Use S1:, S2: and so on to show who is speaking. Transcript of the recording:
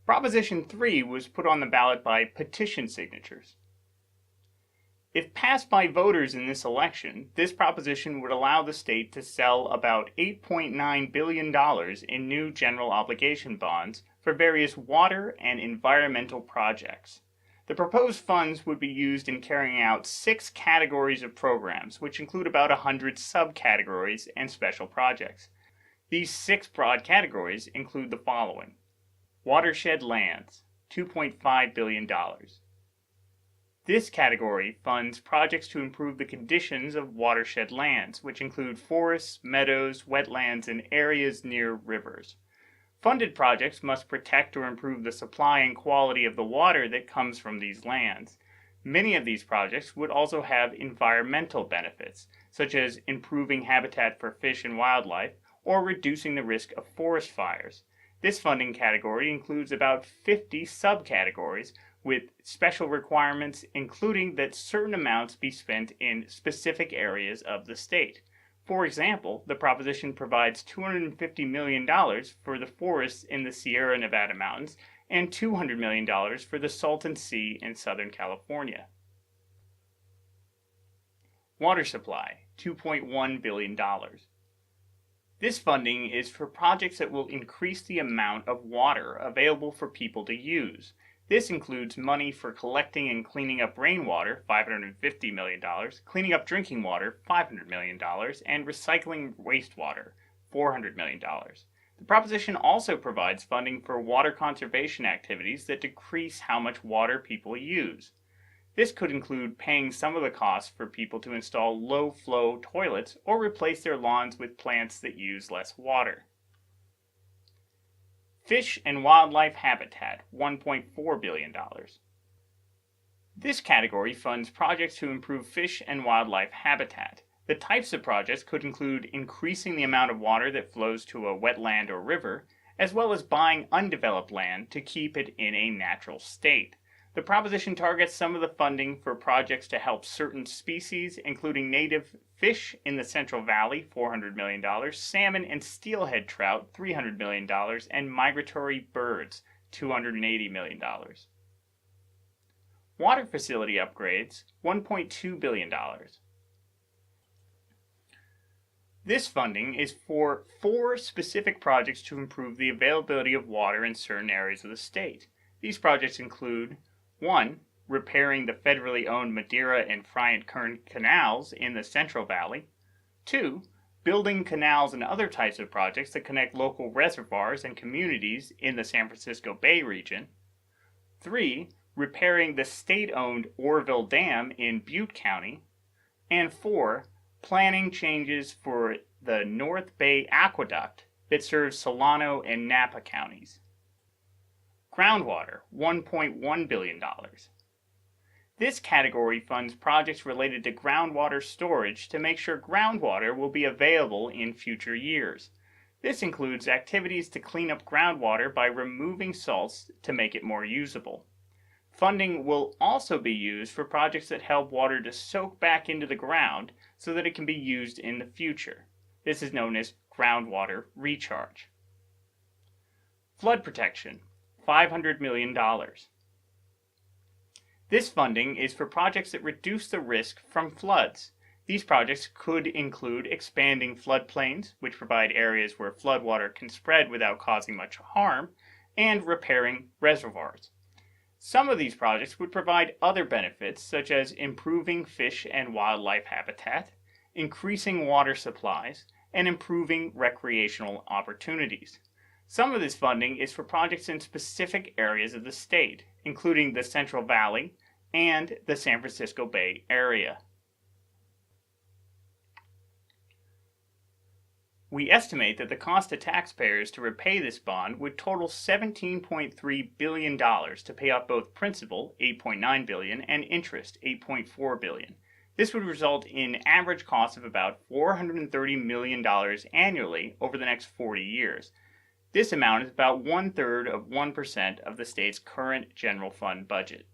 S1: Proposition 3 was put on the ballot by petition signatures. If passed by voters in this election, this proposition would allow the state to sell about $8.9 billion in new general obligation bonds for various water and environmental projects. The proposed funds would be used in carrying out 6 categories of programs, which include about 100 subcategories and special projects. These 6 broad categories include the following: Watershed lands, $2.5 billion. This category funds projects to improve the conditions of watershed lands, which include forests, meadows, wetlands, and areas near rivers. Funded projects must protect or improve the supply and quality of the water that comes from these lands. Many of these projects would also have environmental benefits, such as improving habitat for fish and wildlife or reducing the risk of forest fires. This funding category includes about 50 subcategories with special requirements, including that certain amounts be spent in specific areas of the state. For example, the proposition provides $250 million for the forests in the Sierra Nevada mountains and $200 million for the Salton Sea in Southern California. Water supply, $2.1 billion. This funding is for projects that will increase the amount of water available for people to use. This includes money for collecting and cleaning up rainwater, $550 million, cleaning up drinking water, $500 million, and recycling wastewater, $400 million. The proposition also provides funding for water conservation activities that decrease how much water people use. This could include paying some of the costs for people to install low-flow toilets or replace their lawns with plants that use less water. Fish and wildlife habitat, $1.4 billion. This category funds projects to improve fish and wildlife habitat. The types of projects could include increasing the amount of water that flows to a wetland or river, as well as buying undeveloped land to keep it in a natural state. The proposition targets some of the funding for projects to help certain species, including native fish in the Central Valley, $400 million, salmon and steelhead trout, $300 million, and migratory birds, $280 million. Water facility upgrades, $1.2 billion. This funding is for 4 specific projects to improve the availability of water in certain areas of the state. These projects include 1. Repairing the federally owned Madeira and Friant Kern canals in the Central Valley. 2. Building canals and other types of projects that connect local reservoirs and communities in the San Francisco Bay region. 3. Repairing the state-owned Oroville Dam in Butte County. And 4. Planning changes for the North Bay Aqueduct that serves Solano and Napa counties. Groundwater, $1.1 billion. This category funds projects related to groundwater storage to make sure groundwater will be available in future years. This includes activities to clean up groundwater by removing salts to make it more usable. Funding will also be used for projects that help water to soak back into the ground so that it can be used in the future. This is known as groundwater recharge. Flood protection, $500 million. This funding is for projects that reduce the risk from floods. These projects could include expanding floodplains, which provide areas where floodwater can spread without causing much harm, and repairing reservoirs. Some of these projects would provide other benefits, such as improving fish and wildlife habitat, increasing water supplies, and improving recreational opportunities. Some of this funding is for projects in specific areas of the state, including the Central Valley and the San Francisco Bay area. We estimate that the cost to taxpayers to repay this bond would total $17.3 billion to pay off both principal, $8.9 billion, and interest, $8.4 billion. This would result in average costs of about $430 million annually over the next 40 years. This amount is about 1/3 of 1% of the state's current general fund budget.